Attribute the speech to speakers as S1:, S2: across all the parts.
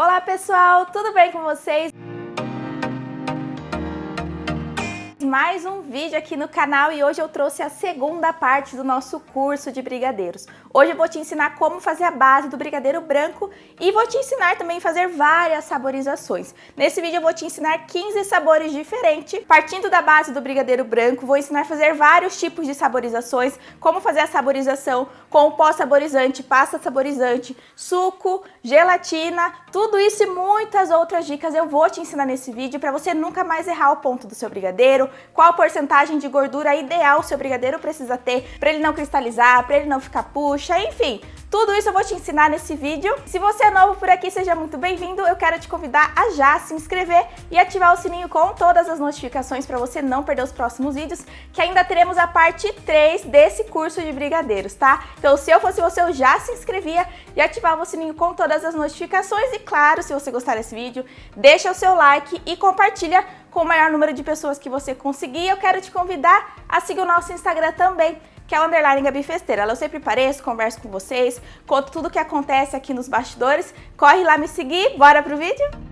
S1: Olá pessoal, tudo bem com vocês? Mais um vídeo aqui no canal e hoje eu trouxe a segunda parte do nosso curso de brigadeiros. Hoje eu vou te ensinar como fazer a base do brigadeiro branco e vou te ensinar também a fazer várias saborizações. Nesse vídeo eu vou te ensinar 15 sabores diferentes. Partindo da base do brigadeiro branco, vou ensinar a fazer vários tipos de saborizações, como fazer a saborização com o pó saborizante, pasta saborizante, suco, gelatina, tudo isso e muitas outras dicas eu vou te ensinar nesse vídeo para você nunca mais errar o ponto do seu brigadeiro, qual porcentagem de gordura ideal o seu brigadeiro precisa ter para ele não cristalizar, para ele não ficar puxa, enfim. Tudo isso eu vou te ensinar nesse vídeo. Se você é novo por aqui, seja muito bem-vindo. Eu quero te convidar a já se inscrever e ativar o sininho com todas as notificações para você não perder os próximos vídeos, que ainda teremos a parte 3 desse curso de brigadeiros, tá? Então, se eu fosse você, eu já se inscrevia e ativava o sininho com todas as notificações. E claro, se você gostar desse vídeo, deixa o seu like e compartilha com o maior número de pessoas que você conseguir. Eu quero te convidar a seguir o nosso Instagram também, que é o _GabiFesteira. Lá eu sempre apareço, converso com vocês, conto tudo o que acontece aqui nos bastidores. Corre lá me seguir, bora pro vídeo?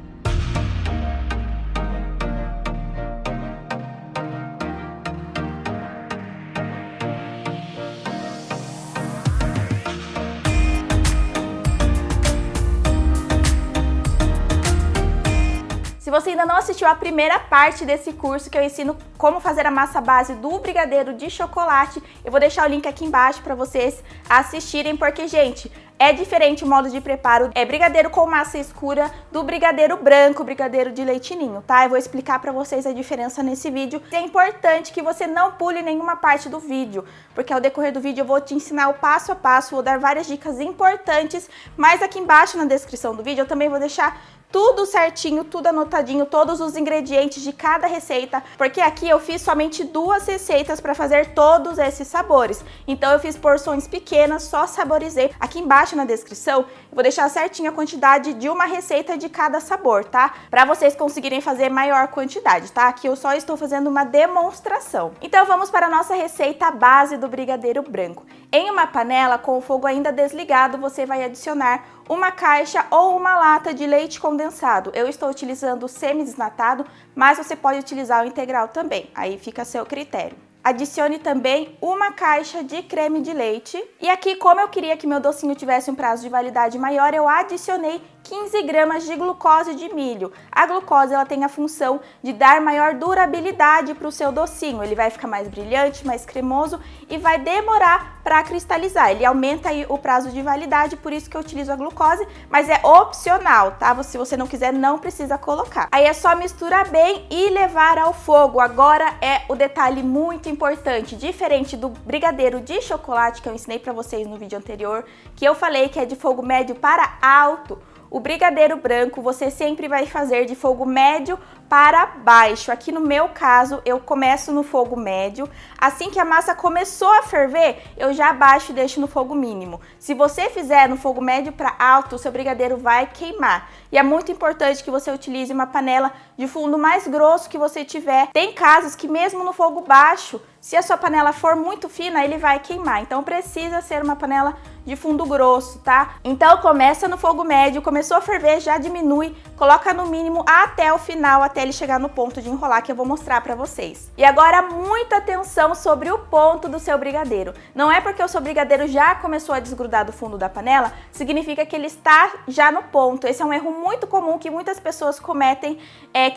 S1: Se você ainda não assistiu a primeira parte desse curso, que eu ensino como fazer a massa base do brigadeiro de chocolate, eu vou deixar o link aqui embaixo para vocês assistirem, porque, gente, é diferente o modo de preparo, é brigadeiro com massa escura do brigadeiro branco, brigadeiro de leite ninho, tá? Eu vou explicar pra vocês a diferença nesse vídeo. É importante que você não pule nenhuma parte do vídeo, porque ao decorrer do vídeo eu vou te ensinar o passo a passo, vou dar várias dicas importantes, mas aqui embaixo na descrição do vídeo eu também vou deixar tudo certinho, tudo anotadinho, todos os ingredientes de cada receita, porque aqui eu fiz somente 2 receitas para fazer todos esses sabores. Então eu fiz porções pequenas, só saborizei. Aqui embaixo na descrição eu vou deixar certinho a quantidade de uma receita de cada sabor, tá? Para vocês conseguirem fazer maior quantidade, tá? Aqui eu só estou fazendo uma demonstração. Então vamos para a nossa receita base do brigadeiro branco. Em uma panela com o fogo ainda desligado, você vai adicionar uma caixa ou uma lata de leite condensado. Eu estou utilizando o semi-desnatado, mas você pode utilizar o integral também, aí fica a seu critério. Adicione também uma caixa de creme de leite. E aqui, como eu queria que meu docinho tivesse um prazo de validade maior, eu adicionei 15 gramas de glucose de milho. A glucose ela tem a função de dar maior durabilidade para o seu docinho. Ele vai ficar mais brilhante, mais cremoso e vai demorar para cristalizar. Ele aumenta aí o prazo de validade, por isso que eu utilizo a glucose, mas é opcional, tá? Se você não quiser, não precisa colocar. Aí é só misturar bem e levar ao fogo. Agora é o detalhe muito importante, diferente do brigadeiro de chocolate que eu ensinei para vocês no vídeo anterior, que eu falei que é de fogo médio para alto. O brigadeiro branco você sempre vai fazer de fogo médio para baixo. Aqui no meu caso, eu começo no fogo médio. Assim que a massa começou a ferver, eu já abaixo e deixo no fogo mínimo. Se você fizer no fogo médio para alto, o seu brigadeiro vai queimar. E é muito importante que você utilize uma panela de fundo mais grosso que você tiver. Tem casos que mesmo no fogo baixo, se a sua panela for muito fina, ele vai queimar. Então precisa ser uma panela de fundo grosso, tá? Então começa no fogo médio, começou a ferver, já diminui, coloca no mínimo até o final, até ele chegar no ponto de enrolar, que eu vou mostrar pra vocês. E agora muita atenção sobre o ponto do seu brigadeiro. Não é porque o seu brigadeiro já começou a desgrudar do fundo da panela, significa que ele está já no ponto. Esse é um erro muito comum que muitas pessoas cometem,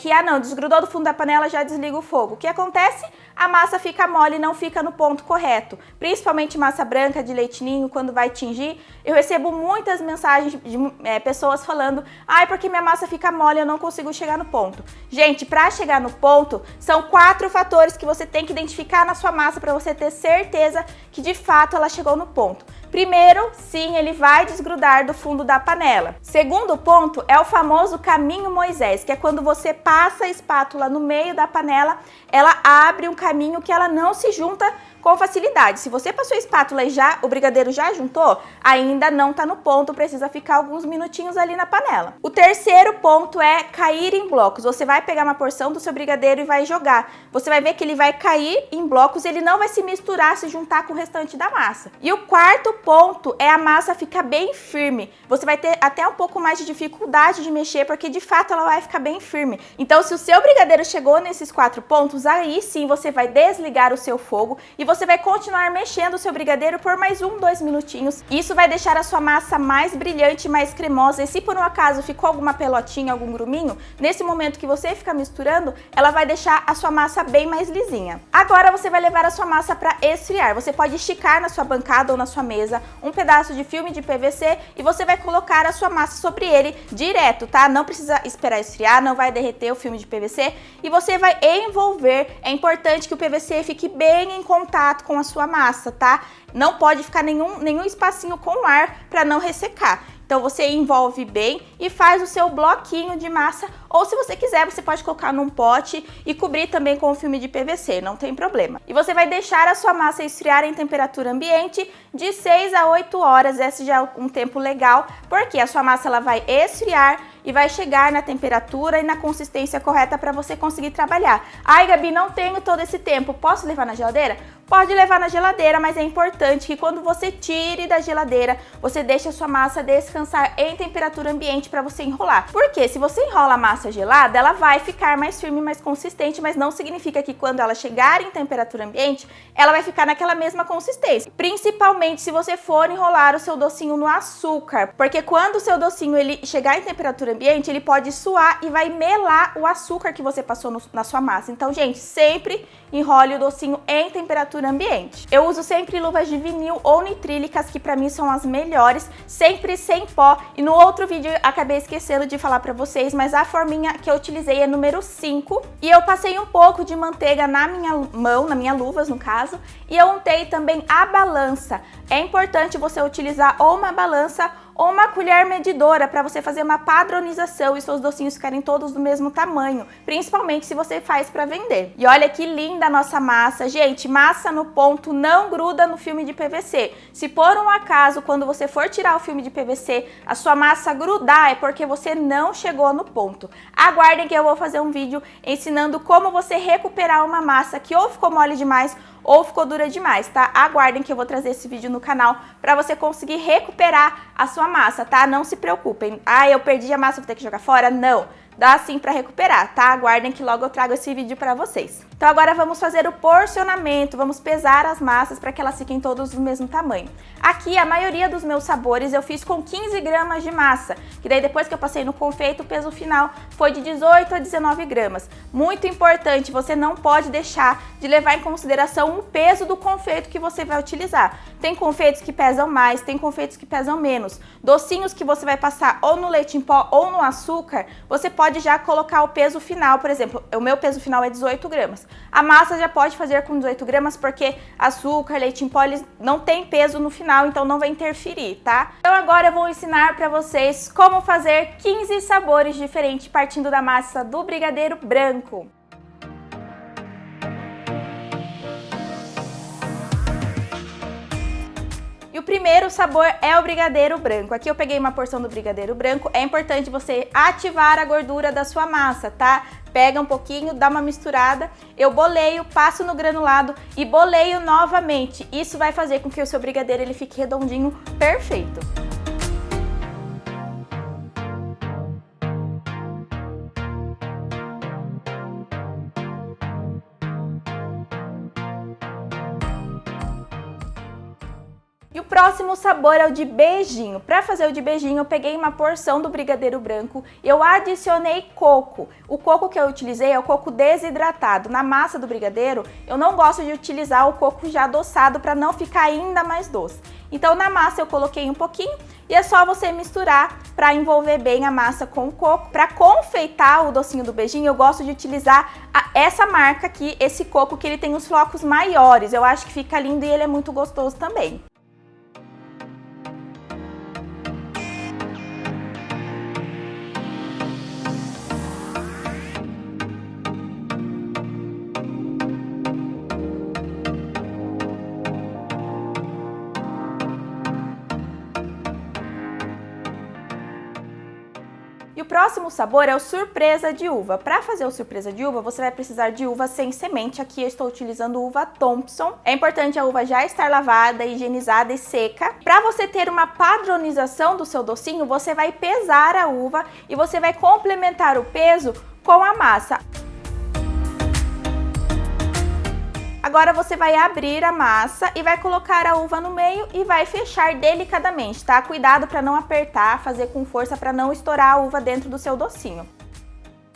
S1: que não, desgrudou do fundo da panela, já desliga o fogo. O que acontece? A massa fica mole e não fica no ponto correto. Principalmente massa branca de leite ninho, quando vai tingir, eu recebo muitas mensagens de pessoas falando: ai, porque minha massa fica mole, eu não consigo chegar no ponto. Gente, para chegar no ponto, são 4 fatores que você tem que identificar na sua massa para você ter certeza que de fato ela chegou no ponto. Primeiro, sim, ele vai desgrudar do fundo da panela. Segundo ponto é o famoso caminho Moisés, que é quando você passa a espátula no meio da panela, ela abre um caminho que ela não se junta com facilidade. Se você passou a espátula e o brigadeiro já juntou, ainda não tá no ponto, precisa ficar alguns minutinhos ali na panela. O terceiro ponto é cair em blocos. Você vai pegar uma porção do seu brigadeiro e vai jogar. Você vai ver que ele vai cair em blocos, ele não vai se misturar, se juntar com o restante da massa. E o quarto ponto é a massa ficar bem firme. Você vai ter até um pouco mais de dificuldade de mexer, porque de fato ela vai ficar bem firme. Então, se o seu brigadeiro chegou nesses 4 pontos, aí sim você vai desligar o seu fogo e você vai continuar mexendo o seu brigadeiro por mais 2 minutinhos. Isso vai deixar a sua massa mais brilhante, mais cremosa. E se por um acaso ficou alguma pelotinha, algum gruminho, nesse momento que você fica misturando, ela vai deixar a sua massa bem mais lisinha. Agora você vai levar a sua massa para esfriar. Você pode esticar na sua bancada ou na sua mesa um pedaço de filme de PVC e você vai colocar a sua massa sobre ele direto, tá? Não precisa esperar esfriar, não vai derreter o filme de PVC e você vai envolver. É importante que o PVC fique bem em contato com a sua massa, tá? Não pode ficar nenhum espacinho com ar para não ressecar. Então você envolve bem e faz o seu bloquinho de massa, ou se você quiser, você pode colocar num pote e cobrir também com o filme de PVC, não tem problema. E você vai deixar a sua massa esfriar em temperatura ambiente de 6 a 8 horas, esse já é um tempo legal, porque a sua massa ela vai esfriar e vai chegar na temperatura e na consistência correta para você conseguir trabalhar. Ai, Gabi, não tenho todo esse tempo, posso levar na geladeira? Pode levar na geladeira, mas é importante que quando você tire da geladeira, você deixe a sua massa descansar em temperatura ambiente para você enrolar. Porque se você enrola a massa gelada, ela vai ficar mais firme, mais consistente, mas não significa que quando ela chegar em temperatura ambiente, ela vai ficar naquela mesma consistência. Principalmente se você for enrolar o seu docinho no açúcar, porque quando o seu docinho ele chegar em temperatura ambiente, ele pode suar e vai melar o açúcar que você passou na sua massa. Então, gente, sempre enrole o docinho em temperatura ambiente. Eu uso sempre luvas de vinil ou nitrílicas, que pra mim são as melhores, sempre sem pó. E no outro vídeo eu acabei esquecendo de falar pra vocês, mas a forminha que eu utilizei é número 5. E eu passei um pouco de manteiga na minha mão, na minha luvas no caso, e eu untei também a balança. É importante você utilizar ou uma balança ou uma colher medidora para você fazer uma padronização e seus docinhos ficarem todos do mesmo tamanho, principalmente se você faz para vender. E olha que linda a nossa massa. Gente, massa no ponto não gruda no filme de PVC. Se por um acaso, quando você for tirar o filme de PVC, a sua massa grudar, é porque você não chegou no ponto. Aguardem que eu vou fazer um vídeo ensinando como você recuperar uma massa que ou ficou mole demais ou ficou dura demais, tá? Aguardem que eu vou trazer esse vídeo no canal para você conseguir recuperar a sua massa, tá? Não se preocupem. Ah, eu perdi a massa, vou ter que jogar fora? Não. Dá sim para recuperar, tá? Aguardem que logo eu trago esse vídeo para vocês. Então agora vamos fazer o porcionamento, vamos pesar as massas para que elas fiquem todas do mesmo tamanho. Aqui a maioria dos meus sabores eu fiz com 15 gramas de massa, que daí depois que eu passei no confeito, o peso final foi de 18 a 19 gramas. Muito importante, você não pode deixar de levar em consideração o peso do confeito que você vai utilizar. Tem confeitos que pesam mais, tem confeitos que pesam menos. Docinhos que você vai passar ou no leite em pó ou no açúcar, você pode já colocar o peso final, por exemplo, o meu peso final é 18 gramas. A massa já pode fazer com 18 gramas porque açúcar, leite em pó, eles não tem peso no final, então não vai interferir, tá? Então agora eu vou ensinar para vocês como fazer 15 sabores diferentes partindo da massa do brigadeiro branco. E o primeiro sabor é o brigadeiro branco. Aqui eu peguei uma porção do brigadeiro branco. É importante você ativar a gordura da sua massa, tá? Pega um pouquinho, dá uma misturada, eu boleio, passo no granulado e boleio novamente. Isso vai fazer com que o seu brigadeiro ele fique redondinho, perfeito. E o próximo sabor é o de beijinho. Para fazer o de beijinho, eu peguei uma porção do brigadeiro branco e eu adicionei coco. O coco que eu utilizei é o coco desidratado. Na massa do brigadeiro, eu não gosto de utilizar o coco já adoçado para não ficar ainda mais doce. Então na massa eu coloquei um pouquinho e é só você misturar para envolver bem a massa com o coco. Para confeitar o docinho do beijinho, eu gosto de utilizar essa marca aqui, esse coco que ele tem os flocos maiores. Eu acho que fica lindo e ele é muito gostoso também. próximo sabor é o surpresa de uva. Para fazer o surpresa de uva, você vai precisar de uva sem semente. Aqui eu estou utilizando uva Thompson. É importante a uva já estar lavada, higienizada e seca. Para você ter uma padronização do seu docinho, você vai pesar a uva e você vai complementar o peso com a massa. Agora você vai abrir a massa e vai colocar a uva no meio e vai fechar delicadamente, tá? Cuidado para não apertar, fazer com força para não estourar a uva dentro do seu docinho.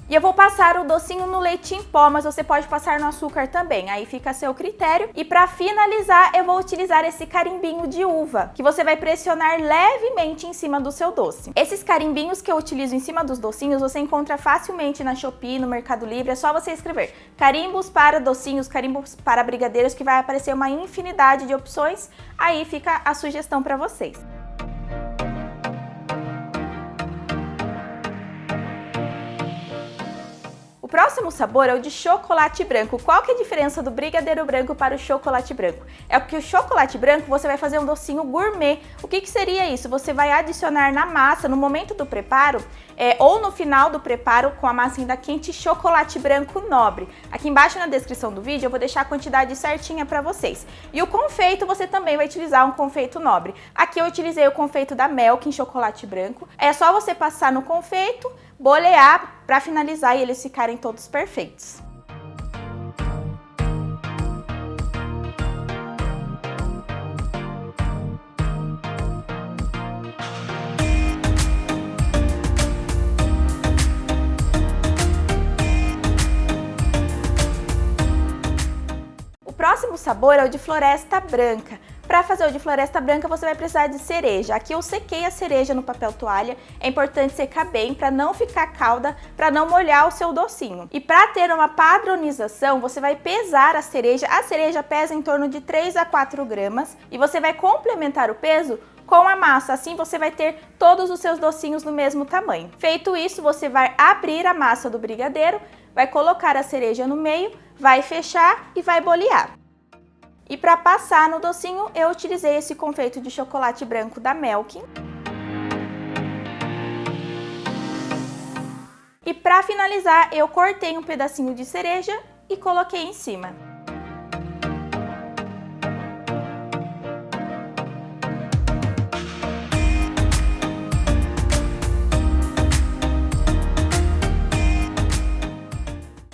S1: E eu vou passar o docinho no leite em pó, mas você pode passar no açúcar também, aí fica a seu critério. E para finalizar, eu vou utilizar esse carimbinho de uva, que você vai pressionar levemente em cima do seu doce. Esses carimbinhos que eu utilizo em cima dos docinhos, você encontra facilmente na Shopee, no Mercado Livre, é só você escrever carimbos para docinhos, carimbos para brigadeiros, que vai aparecer uma infinidade de opções, aí fica a sugestão para vocês. O próximo sabor é o de chocolate branco. Qual que é a diferença do brigadeiro branco para o chocolate branco? É porque o chocolate branco você vai fazer um docinho gourmet. O que seria isso? Você vai adicionar na massa, no momento do preparo, ou no final do preparo, com a massa ainda quente, chocolate branco nobre. Aqui embaixo na descrição do vídeo eu vou deixar a quantidade certinha para vocês. E o confeito você também vai utilizar um confeito nobre. Aqui eu utilizei o confeito da Melk em chocolate branco. É só você passar no confeito, bolear para finalizar e eles ficarem todos perfeitos. O próximo sabor é o de floresta branca. Para fazer o de floresta branca, você vai precisar de cereja. Aqui eu sequei a cereja no papel toalha. É importante secar bem para não ficar calda, para não molhar o seu docinho. E para ter uma padronização, você vai pesar a cereja. A cereja pesa em torno de 3 a 4 gramas e você vai complementar o peso com a massa. Assim você vai ter todos os seus docinhos no mesmo tamanho. Feito isso, você vai abrir a massa do brigadeiro, vai colocar a cereja no meio, vai fechar e vai bolear. E para passar no docinho, eu utilizei esse confeito de chocolate branco da Melk. E para finalizar, eu cortei um pedacinho de cereja e coloquei em cima.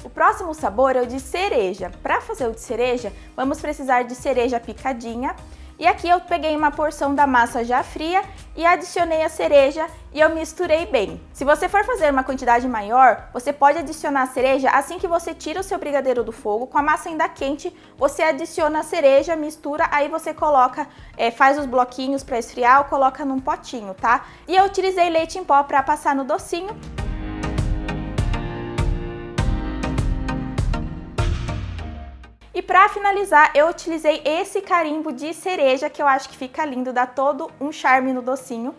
S1: O próximo sabor é o de cereja. Para fazer o de cereja, vamos precisar de cereja picadinha. E aqui eu peguei uma porção da massa já fria e adicionei a cereja e eu misturei bem. Se você for fazer uma quantidade maior, você pode adicionar a cereja assim que você tira o seu brigadeiro do fogo, com a massa ainda quente, você adiciona a cereja, mistura, aí você coloca, faz os bloquinhos para esfriar ou coloca num potinho, tá? E eu utilizei leite em pó para passar no docinho. E para finalizar, eu utilizei esse carimbo de cereja, que eu acho que fica lindo, dá todo um charme no docinho.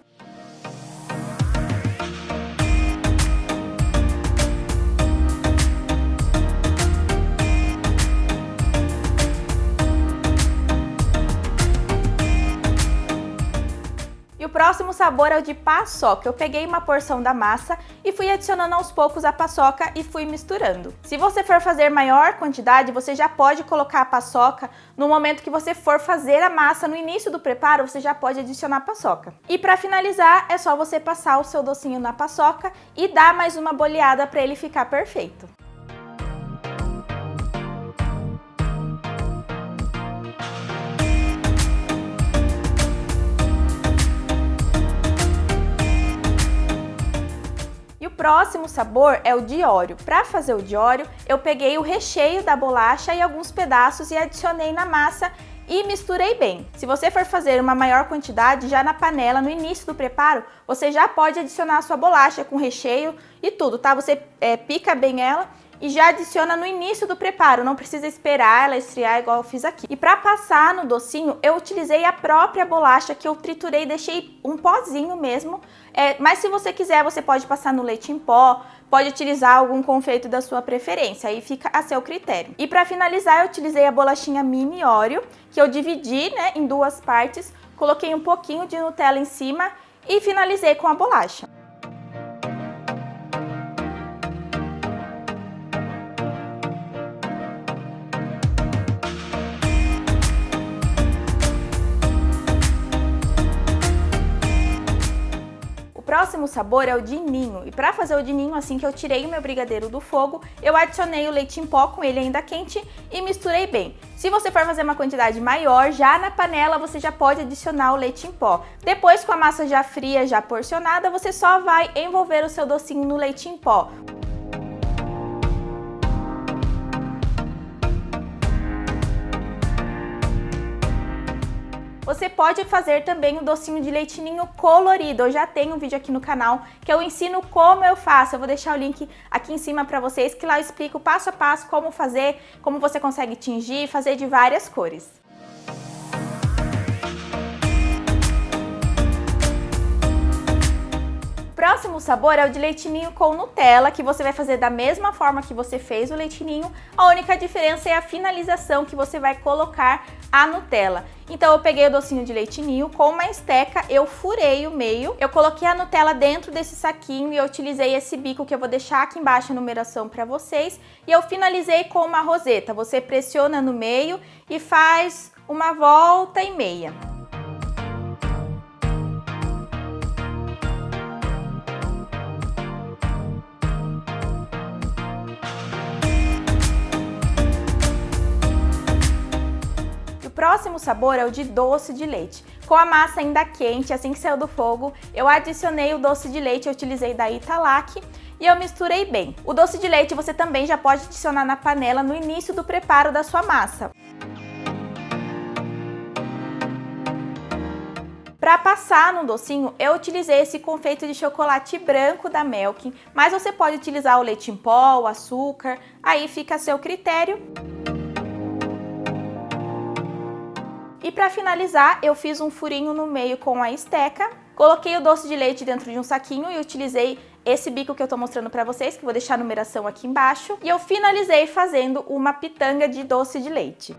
S1: E o próximo sabor é o de paçoca. Eu peguei uma porção da massa e fui adicionando aos poucos a paçoca e fui misturando. Se você for fazer maior quantidade, você já pode colocar a paçoca no momento que você for fazer a massa. No início do preparo, você já pode adicionar a paçoca. E para finalizar, é só você passar o seu docinho na paçoca e dar mais uma boleada para ele ficar perfeito. Próximo sabor é o de Oreo. Para fazer o de Oreo, eu peguei o recheio da bolacha e alguns pedaços e adicionei na massa e misturei bem. Se você for fazer uma maior quantidade, já na panela, no início do preparo, você já pode adicionar a sua bolacha com recheio e tudo, tá? Você pica bem ela e já adiciona no início do preparo, não precisa esperar ela esfriar igual eu fiz aqui. E para passar no docinho, eu utilizei a própria bolacha que eu triturei, deixei um pozinho mesmo, mas se você quiser, você pode passar no leite em pó, pode utilizar algum confeito da sua preferência, aí fica a seu critério. E para finalizar, eu utilizei a bolachinha mini Oreo, que eu dividi, né, em duas partes, coloquei um pouquinho de Nutella em cima e finalizei com a bolacha. próximo sabor é o de ninho. E para fazer o de ninho, assim que eu tirei o meu brigadeiro do fogo, eu adicionei o leite em pó com ele ainda quente e misturei bem. Se você for fazer uma quantidade maior, já na panela você já pode adicionar o leite em pó. Depois, com a massa já fria, já porcionada, você só vai envolver o seu docinho no leite em pó. Você pode fazer também o docinho de leite ninho colorido. Eu já tenho um vídeo aqui no canal que eu ensino como eu faço. Eu vou deixar o link aqui em cima para vocês, que lá eu explico passo a passo como fazer, como você consegue tingir, fazer de várias cores. Próximo sabor é o de leite ninho com Nutella, que você vai fazer da mesma forma que você fez o leite ninho. A única diferença é a finalização que você vai colocar a Nutella. Então eu peguei o docinho de leite ninho com uma esteca, eu furei o meio, eu coloquei a Nutella dentro desse saquinho e eu utilizei esse bico que eu vou deixar aqui embaixo a numeração para vocês. E eu finalizei com uma roseta. Você pressiona no meio e faz uma volta e meia. O próximo sabor é o de doce de leite. Com a massa ainda quente, assim que saiu do fogo, eu adicionei o doce de leite, eu utilizei da Italac e eu misturei bem. O doce de leite você também já pode adicionar na panela no início do preparo da sua massa. Para passar no docinho, eu utilizei esse confeito de chocolate branco da Melkin, mas você pode utilizar o leite em pó, o açúcar, aí fica a seu critério. E para finalizar, eu fiz um furinho no meio com a esteca, coloquei o doce de leite dentro de um saquinho e utilizei esse bico que eu tô mostrando para vocês, que vou deixar a numeração aqui embaixo, e eu finalizei fazendo uma pitanga de doce de leite.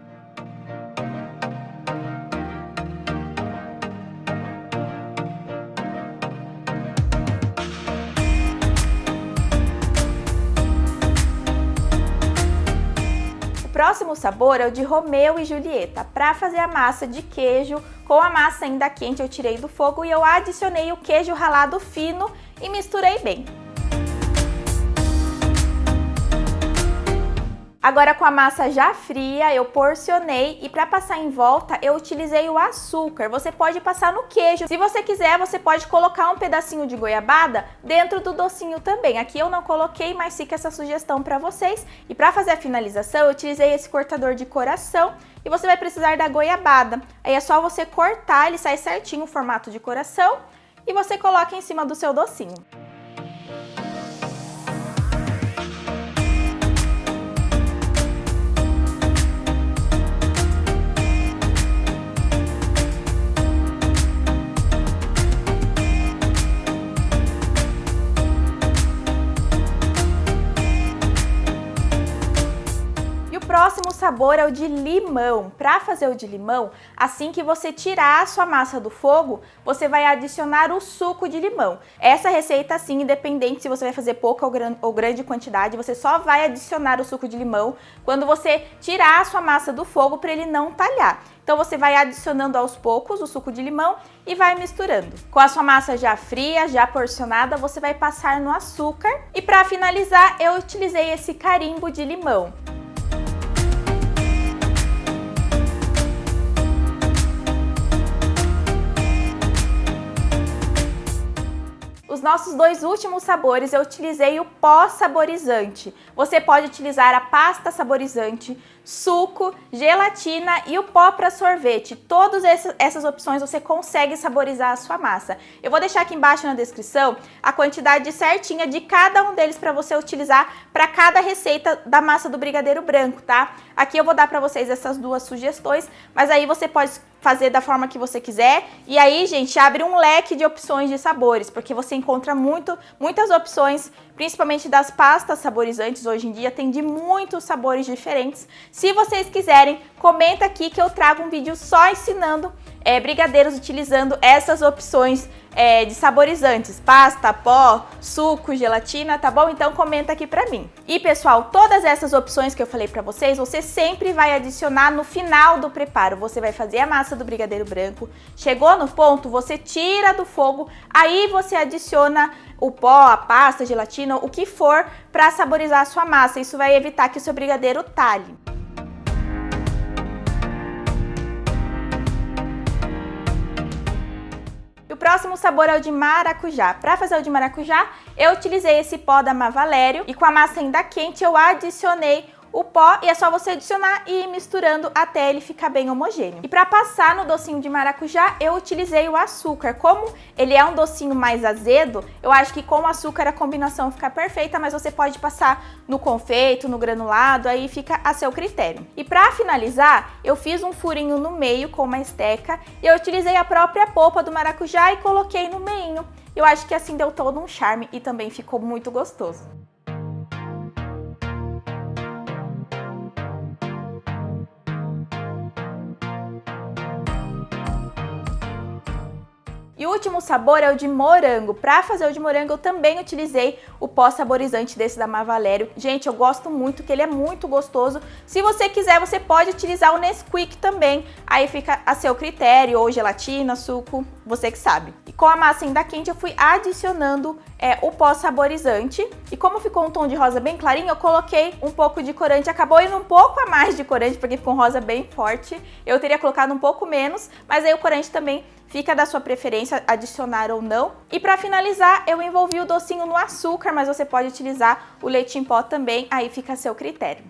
S1: O próximo sabor é o de Romeu e Julieta. Para fazer a massa de queijo, com a massa ainda quente eu tirei do fogo e eu adicionei o queijo ralado fino e misturei bem. Agora com a massa já fria, eu porcionei e para passar em volta eu utilizei o açúcar. Você pode passar no queijo. Se você quiser, você pode colocar um pedacinho de goiabada dentro do docinho também. Aqui eu não coloquei, mas fica essa sugestão para vocês. E para fazer a finalização, eu utilizei esse cortador de coração e você vai precisar da goiabada. Aí é só você cortar, ele sai certinho o formato de coração e você coloca em cima do seu docinho. O próximo sabor é o de limão. Para fazer o de limão, assim que você tirar a sua massa do fogo, você vai adicionar o suco de limão. Essa receita, assim, independente se você vai fazer pouca ou grande quantidade, você só vai adicionar o suco de limão quando você tirar a sua massa do fogo para ele não talhar. Então você vai adicionando aos poucos o suco de limão e vai misturando. Com a sua massa já fria, já porcionada, você vai passar no açúcar. E para finalizar, eu utilizei esse carimbo de limão. Os nossos dois últimos sabores eu utilizei o pó saborizante. Você pode utilizar a pasta saborizante, suco, gelatina e o pó para sorvete. Todas essas opções você consegue saborizar a sua massa. Eu vou deixar aqui embaixo na descrição a quantidade certinha de cada um deles para você utilizar para cada receita da massa do brigadeiro branco, tá? Aqui eu vou dar para vocês essas duas sugestões, mas aí você pode fazer da forma que você quiser. E aí, gente, abre um leque de opções de sabores, porque você encontra muitas opções principalmente das pastas saborizantes. Hoje em dia tem de muitos sabores diferentes. Se vocês quiserem, comenta aqui que eu trago um vídeo só ensinando brigadeiros utilizando essas opções de saborizantes, pasta, pó, suco, gelatina, tá bom? Então comenta aqui pra mim. E pessoal, todas essas opções que eu falei pra vocês, você sempre vai adicionar no final do preparo. Você vai fazer a massa do brigadeiro branco, chegou no ponto, você tira do fogo, aí você adiciona o pó, a pasta, a gelatina, o que for pra saborizar a sua massa. Isso vai evitar que o seu brigadeiro talhe. O próximo sabor é o de maracujá. Para fazer o de maracujá, eu utilizei esse pó da Mavalério e com a massa ainda quente eu adicionei o pó e é só você adicionar e ir misturando até ele ficar bem homogêneo. E para passar no docinho de maracujá, eu utilizei o açúcar. Como ele é um docinho mais azedo, eu acho que com o açúcar a combinação fica perfeita, mas você pode passar no confeito, no granulado, aí fica a seu critério. E para finalizar, eu fiz um furinho no meio com uma esteca e eu utilizei a própria polpa do maracujá e coloquei no meinho. Eu acho que assim deu todo um charme e também ficou muito gostoso. E o último sabor é o de morango. Para fazer o de morango eu também utilizei o pó saborizante desse da Mavalério. Gente, eu gosto muito, que ele é muito gostoso. Se você quiser, você pode utilizar o Nesquik também. Aí fica a seu critério, ou gelatina, suco, você que sabe. E com a massa ainda quente eu fui adicionando o pó saborizante. E como ficou um tom de rosa bem clarinho, eu coloquei um pouco de corante. Acabou indo um pouco a mais de corante, porque ficou um rosa bem forte. Eu teria colocado um pouco menos, mas aí o corante também fica da sua preferência, adicionar ou não. E para finalizar, eu envolvi o docinho no açúcar, mas você pode utilizar o leite em pó também, aí fica a seu critério.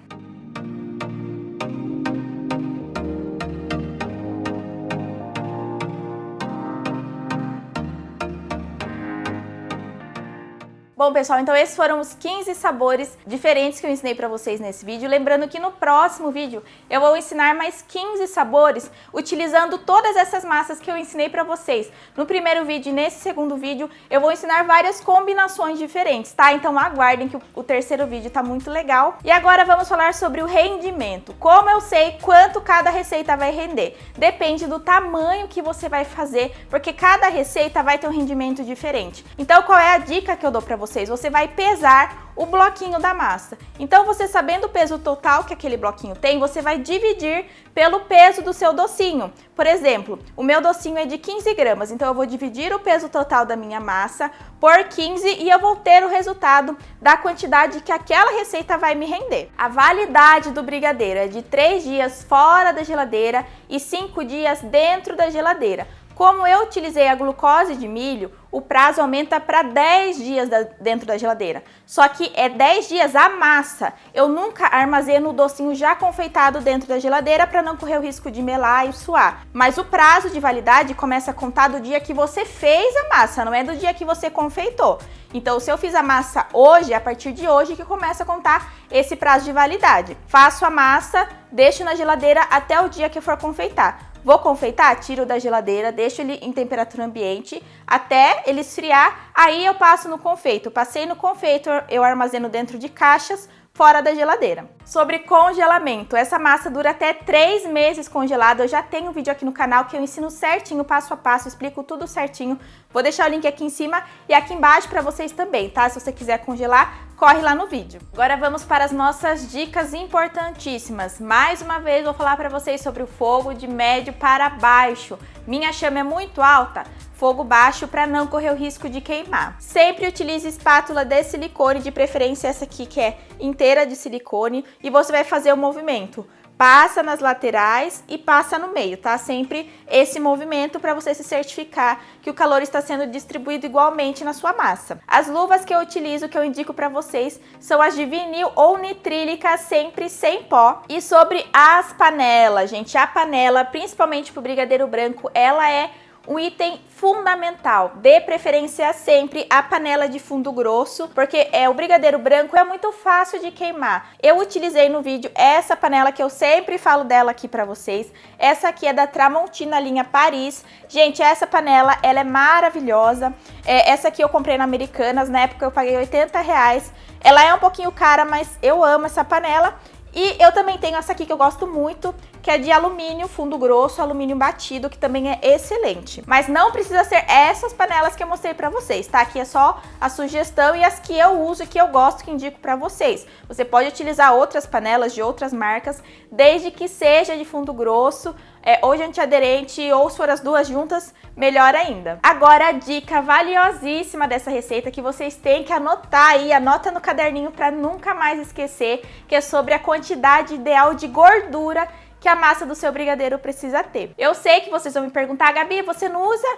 S1: Bom, pessoal, então esses foram os 15 sabores diferentes que eu ensinei pra vocês nesse vídeo. Lembrando que no próximo vídeo eu vou ensinar mais 15 sabores utilizando todas essas massas que eu ensinei pra vocês. No primeiro vídeo e nesse segundo vídeo eu vou ensinar várias combinações diferentes, tá? Então aguardem que o terceiro vídeo tá muito legal. E agora vamos falar sobre o rendimento. Como eu sei quanto cada receita vai render? Depende do tamanho que você vai fazer, porque cada receita vai ter um rendimento diferente. Então qual é a dica que eu dou pra vocês? Você vai pesar o bloquinho da massa. Então, você sabendo o peso total que aquele bloquinho tem, você vai dividir pelo peso do seu docinho. Por exemplo, o meu docinho é de 15 gramas, então eu vou dividir o peso total da minha massa por 15 e eu vou ter o resultado da quantidade que aquela receita vai me render. A validade do brigadeiro é de 3 dias fora da geladeira e 5 dias dentro da geladeira. Como eu utilizei a glucose de milho, o prazo aumenta para 10 dias dentro da geladeira. Só que é 10 dias a massa. Eu nunca armazeno o docinho já confeitado dentro da geladeira para não correr o risco de melar e suar. Mas o prazo de validade começa a contar do dia que você fez a massa, não é do dia que você confeitou. Então, se eu fiz a massa hoje, é a partir de hoje que começa a contar esse prazo de validade. Faço a massa, deixo na geladeira até o dia que for confeitar. Vou confeitar, tiro da geladeira, deixo ele em temperatura ambiente até ele esfriar, aí eu passo no confeito. Passei no confeito, eu armazeno dentro de caixas, fora da geladeira. Sobre congelamento, essa massa dura até 3 meses congelada. Eu já tenho um vídeo aqui no canal que eu ensino certinho, passo a passo, explico tudo certinho. Vou deixar o link aqui em cima e aqui embaixo para vocês também, tá? Se você quiser congelar, corre lá no vídeo. Agora vamos para as nossas dicas importantíssimas. Mais uma vez vou falar para vocês sobre o fogo de médio para baixo. Minha chama é muito alta, fogo baixo para não correr o risco de queimar. Sempre utilize espátula de silicone, de preferência essa aqui que é inteira de silicone, e você vai fazer o movimento. Passa nas laterais e passa no meio, tá? Sempre esse movimento para você se certificar que o calor está sendo distribuído igualmente na sua massa. As luvas que eu utilizo, que eu indico para vocês, são as de vinil ou nitrílica, sempre sem pó. E sobre as panelas, gente, a panela, principalmente pro brigadeiro branco, ela é um item fundamental, dê preferência sempre à panela de fundo grosso, porque o brigadeiro branco é muito fácil de queimar. Eu utilizei no vídeo essa panela que eu sempre falo dela aqui pra vocês. Essa aqui é da Tramontina linha Paris. Gente, essa panela, ela é maravilhosa. Essa aqui eu comprei na Americanas, na época eu paguei R$80. Ela é um pouquinho cara, mas eu amo essa panela. E eu também tenho essa aqui que eu gosto muito, que é de alumínio, fundo grosso, alumínio batido, que também é excelente. Mas não precisa ser essas panelas que eu mostrei pra vocês, tá? Aqui é só a sugestão e as que eu uso e que eu gosto, que indico pra vocês. Você pode utilizar outras panelas de outras marcas, desde que seja de fundo grosso, ou de antiaderente, ou se for as duas juntas, melhor ainda. Agora a dica valiosíssima dessa receita que vocês têm que anotar aí, anota no caderninho para nunca mais esquecer, que é sobre a quantidade ideal de gordura que a massa do seu brigadeiro precisa ter. Eu sei que vocês vão me perguntar, Gabi, você não usa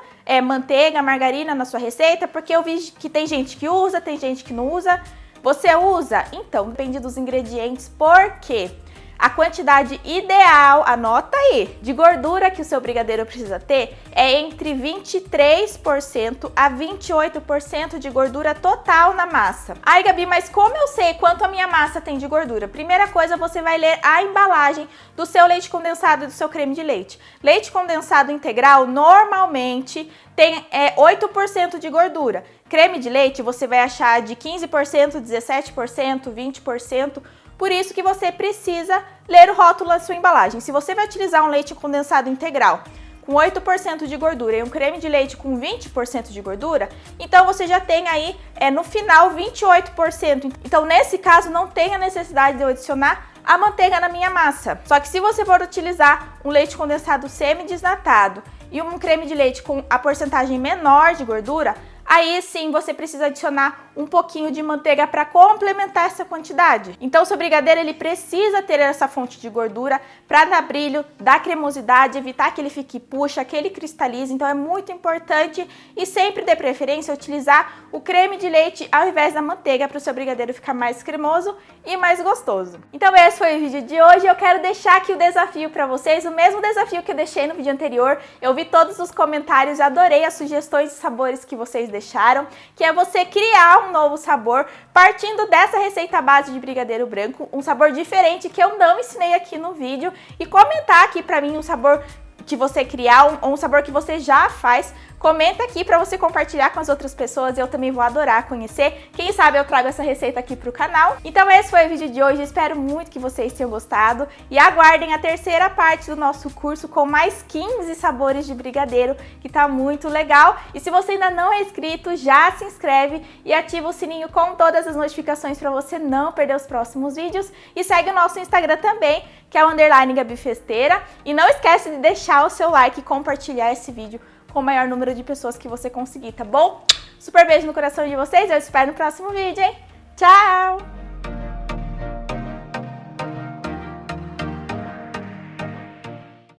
S1: manteiga, margarina na sua receita? Porque eu vi que tem gente que usa, tem gente que não usa. Você usa? Então, depende dos ingredientes, porque a quantidade ideal, anota aí, de gordura que o seu brigadeiro precisa ter é entre 23% a 28% de gordura total na massa. Ai, Gabi, mas como eu sei quanto a minha massa tem de gordura? Primeira coisa, você vai ler a embalagem do seu leite condensado e do seu creme de leite. Leite condensado integral normalmente tem 8% de gordura. Creme de leite você vai achar de 15%, 17%, 20%. Por isso que você precisa ler o rótulo da sua embalagem. Se você vai utilizar um leite condensado integral com 8% de gordura e um creme de leite com 20% de gordura, então você já tem aí, no final, 28%. Então, nesse caso, não tem a necessidade de eu adicionar a manteiga na minha massa. Só que se você for utilizar um leite condensado semi-desnatado e um creme de leite com a porcentagem menor de gordura, aí sim você precisa adicionar um pouquinho de manteiga para complementar essa quantidade. Então o seu brigadeiro ele precisa ter essa fonte de gordura para dar brilho, dar cremosidade, evitar que ele fique puxa, que ele cristalize. Então é muito importante e sempre dê preferência utilizar o creme de leite ao invés da manteiga para o seu brigadeiro ficar mais cremoso e mais gostoso. Então esse foi o vídeo de hoje. Eu quero deixar aqui o desafio para vocês, o mesmo desafio que eu deixei no vídeo anterior. Eu vi todos os comentários, adorei as sugestões de sabores que vocês deixaram, que é você criar um novo sabor partindo dessa receita base de brigadeiro branco, um sabor diferente que eu não ensinei aqui no vídeo, e comentar aqui pra mim um sabor que você criar ou um sabor que você já faz. Comenta aqui para você compartilhar com as outras pessoas, eu também vou adorar conhecer. Quem sabe eu trago essa receita aqui pro canal. Então esse foi o vídeo de hoje, espero muito que vocês tenham gostado e aguardem a terceira parte do nosso curso com mais 15 sabores de brigadeiro, que tá muito legal. E se você ainda não é inscrito, já se inscreve e ativa o sininho com todas as notificações para você não perder os próximos vídeos. E segue o nosso Instagram também, que é o _gabifesteira. E não esquece de deixar o seu like e compartilhar esse vídeo com o maior número de pessoas que você conseguir, tá bom? Super beijo no coração de vocês, eu espero no próximo vídeo, hein? Tchau!